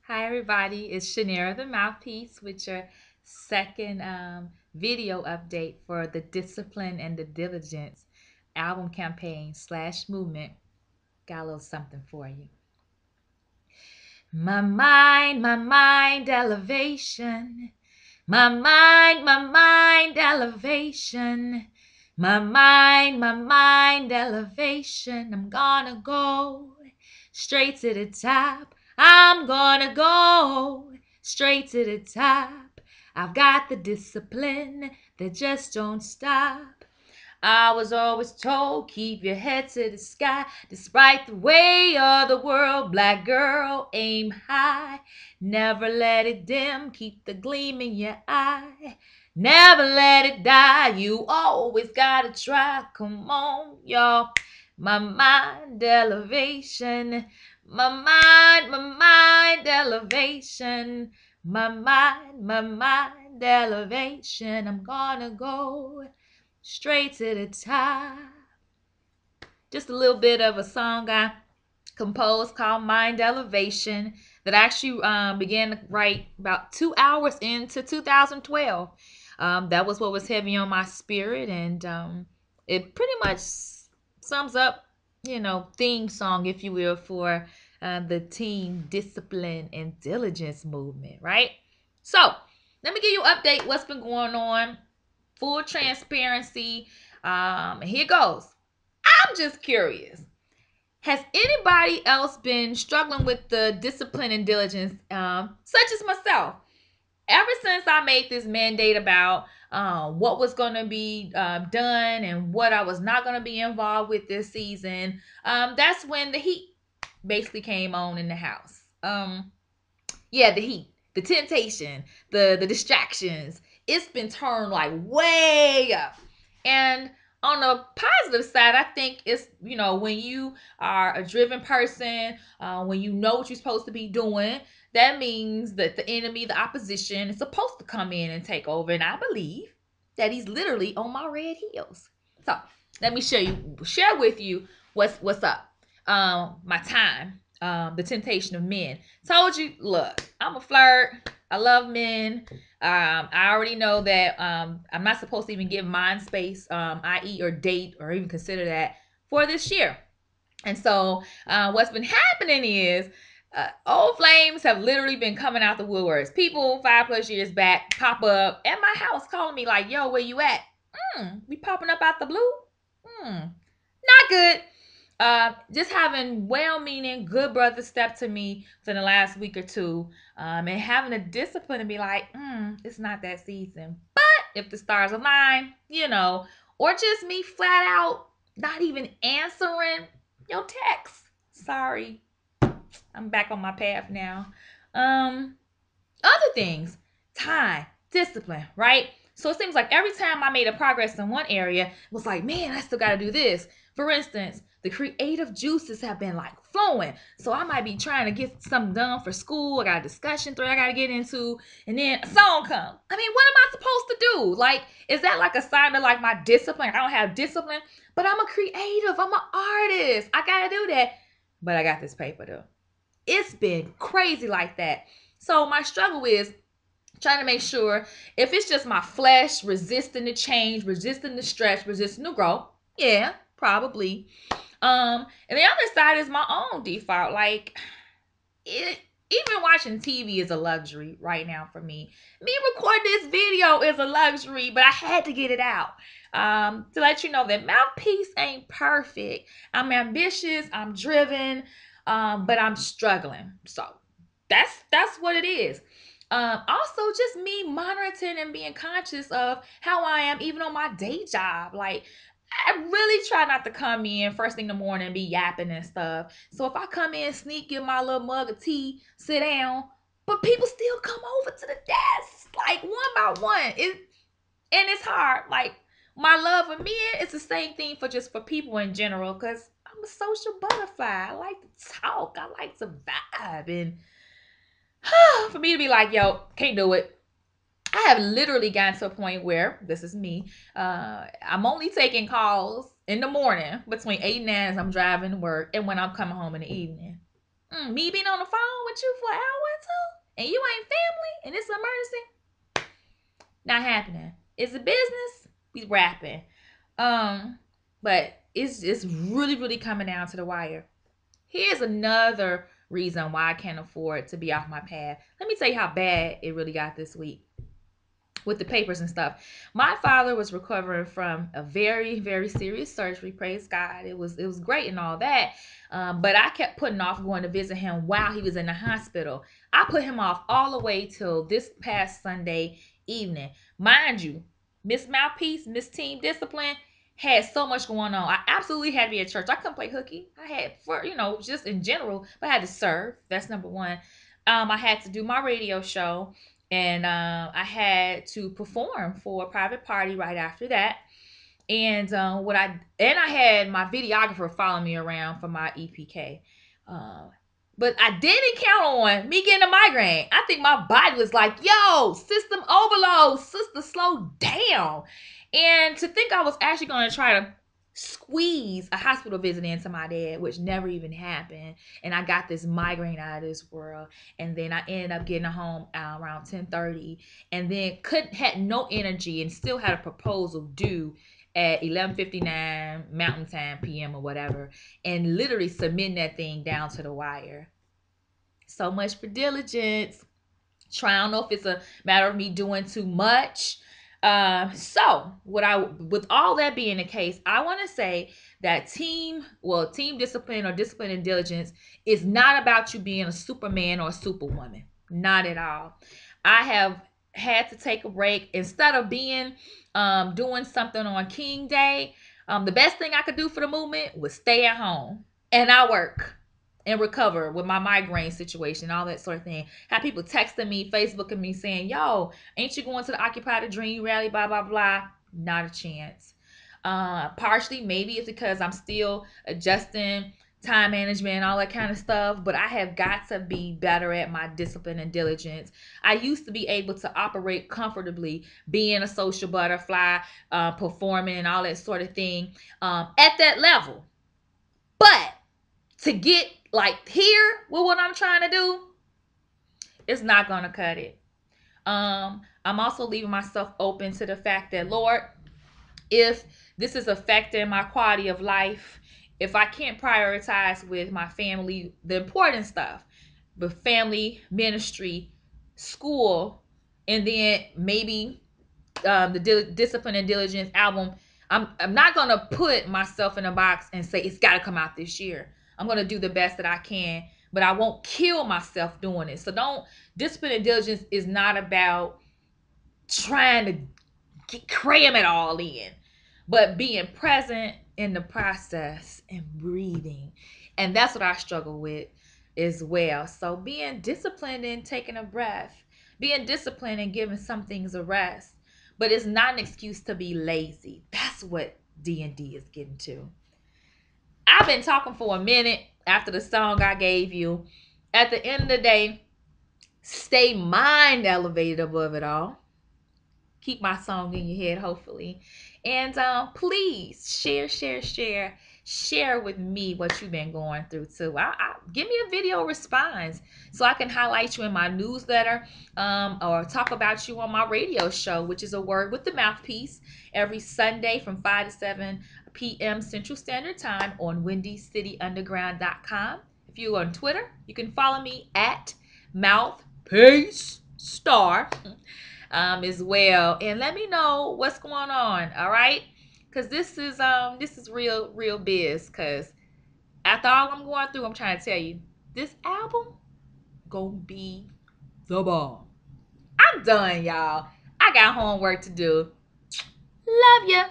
Hi, everybody. It's Shanera the Mouthpiece with your second video update for the Discipline and the Diligence album campaign / movement. Got a little something for you. My mind, elevation. My mind, elevation. My mind, elevation. I'm gonna go straight to the top. I'm gonna go straight to the top. I've got the discipline that just don't stop. I was always told, keep your head to the sky. Despite the way of the world, black girl, aim high. Never let it dim, keep the gleam in your eye. Never let it die, you always gotta try. Come on, y'all. My mind elevation. My mind elevation. My mind elevation. I'm gonna go straight to the top. Just a little bit of a song I composed called Mind Elevation that I actually began to write about 2 hours into 2012. That was what was heavy on my spirit, and it pretty much sums up, theme song, if you will, for the team discipline and diligence movement, right? So let me give you an update what's been going on. Full transparency. Here goes. I'm just curious. Has anybody else been struggling with the discipline and diligence, such as myself? Ever since I made this mandate about what was going to be done and what I was not going to be involved with this season, that's when the heat basically came on in the house. The heat, the temptation, the distractions. It's been turned like way up. And on the positive side, I think it's, when you are a driven person, when you know what you're supposed to be doing, that means that the enemy, the opposition, is supposed to come in and take over. And I believe that he's literally on my red heels. So let me share with you what's up. My time. The temptation of men. Told you, look, I'm a flirt. I love men. I already know that I'm not supposed to even give mind space, i.e., or date, or even consider that for this year. And so what's been happening is old flames have literally been coming out the woodworks. People 5+ years back pop up at my house calling me like, yo, where you at? We popping up out the blue? Not good. Just having well-meaning, good brothers step to me within the last week or two, and having the discipline to be like, it's not that season. But if the stars align, or just me flat out not even answering your text. Sorry, I'm back on my path now. Other things, time, discipline, right? So it seems like every time I made a progress in one area, it was like, man, I still got to do this. For instance, the creative juices have been like flowing. So I might be trying to get something done for school. I got a discussion thread I got to get into. And then a song comes. I mean, what am I supposed to do? Like, is that like a sign of like my discipline? I don't have discipline, but I'm a creative. I'm an artist. I got to do that. But I got this paper though. It's been crazy like that. So my struggle is trying to make sure if it's just my flesh resisting the change, resisting the stretch, resisting the growth. Yeah, probably. And the other side is my own default. Like, even watching TV is a luxury right now for me. Me recording this video is a luxury, but I had to get it out. To let you know that Mouthpiece ain't perfect. I'm ambitious, I'm driven, but I'm struggling. So that's what it is. Also, just me monitoring and being conscious of how I am even on my day job. Like, I really try not to come in first thing in the morning and be yapping and stuff. So if I come in, sneak, get my little mug of tea, sit down, but people still come over to the desk, like one by one. And it's hard. Like, my love for men, it's the same thing for people in general, because I'm a social butterfly. I like to talk. I like to vibe. And for me to be like, yo, can't do it. I have literally gotten to a point where, this is me, I'm only taking calls in the morning between 8 and 9 as I'm driving to work and when I'm coming home in the evening. Me being on the phone with you for an hour or two, and you ain't family, and it's an emergency, not happening. It's a business. We rapping. But it's really, really coming down to the wire. Here's another reason why I can't afford to be off my path. Let me tell you how bad it really got this week with the papers and stuff. My father was recovering from a very, very serious surgery. Praise God. It was great and all that. But I kept putting off going to visit him while he was in the hospital. I put him off all the way till this past Sunday evening. Mind you, Miss Mouthpeace, Miss Team Discipline had so much going on. I absolutely had to be at church. I couldn't play hooky. I had for just in general, but I had to serve. That's number one. I had to do my radio show, and I had to perform for a private party right after that. And I had my videographer following me around for my EPK. But I didn't count on me getting a migraine. I think my body was like, yo, system overload, sister, slow down. And to think I was actually going to try to squeeze a hospital visit into my dad, which never even happened. And I got this migraine out of this world. And then I ended up getting home around 10:30, and then had no energy and still had a proposal due at 11:59 Mountain Time PM or whatever, and literally submitting that thing down to the wire. So much for diligence. I don't know if it's a matter of me doing too much. So with all that being the case, I want to say that team discipline or discipline and diligence is not about you being a Superman or a Superwoman. Not at all. I have had to take a break instead of being doing something on King Day. The best thing I could do for the movement was stay at home, and I work and recover with my migraine situation, all that sort of thing. Have people texting me, Facebooking me, saying, yo, ain't you going to the Occupy the Dream rally, blah, blah, blah. Not a chance. Partially, maybe it's because I'm still adjusting time management and all that kind of stuff, but I have got to be better at my discipline and diligence. I used to be able to operate comfortably, being a social butterfly, performing and all that sort of thing at that level. But to get like here with what I'm trying to do, it's not gonna cut it. I'm also leaving myself open to the fact that, Lord, if this is affecting my quality of life, if I can't prioritize with my family the important stuff, the family, ministry, school, and then maybe the Discipline and Diligence album, I'm not gonna put myself in a box and say it's got to come out this year. I'm gonna do the best that I can, but I won't kill myself doing it. So Discipline and Diligence is not about trying to cram it all in, but being present in the process and breathing. And that's what I struggle with as well. So being disciplined and taking a breath, being disciplined and giving some things a rest. But it's not an excuse to be lazy. That's what D&D is getting to. I've been talking for a minute after the song I gave you. At the end of the day, stay mind elevated above it all. Keep my song in your head, hopefully. And please share with me what you've been going through too. Give me a video response so I can highlight you in my newsletter, or talk about you on my radio show, which is A Word with the Mouthpiece, every Sunday from 5 to 7 p.m. Central Standard Time on WindyCityUnderground.com. If you're on Twitter, you can follow me at MouthPeace Star as well, and let me know what's going on. All right, because this is real biz. Because after all I'm going through, I'm trying to tell you, this album gonna be the bomb. I'm done, y'all. I got homework to do. Love ya.